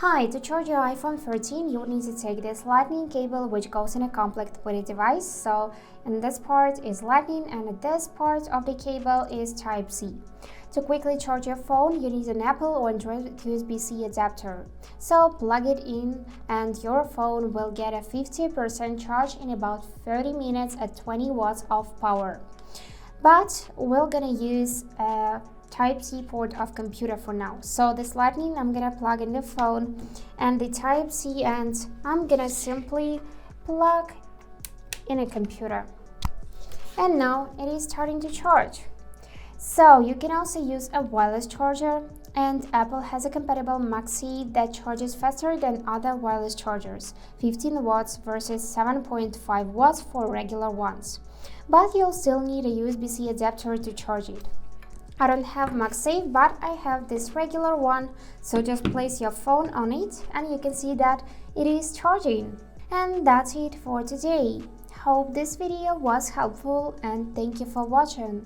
Hi, to charge your iPhone 13, you need to take this lightning cable which goes in a complete with the device. So in this part is lightning and this part of the cable is Type-C. To quickly charge your phone, you need an Apple or Android USB-C adapter. So plug it in and your phone will get a 50% charge in about 30 minutes at 20 watts of power. But we're gonna use a Type-C port of computer for now. So this lightning I'm gonna plug in the phone and the Type-C, and I'm gonna simply plug in a computer. And now it is starting to charge. So you can also use a wireless charger, and Apple has a compatible MagSafe that charges faster than other wireless chargers, 15 watts versus 7.5 watts for regular ones. But you'll still need a USB-C adapter to charge it. I don't have MagSafe, but I have this regular one, so just place your phone on it and you can see that it is charging. And that's it for today. Hope this video was helpful and thank you for watching.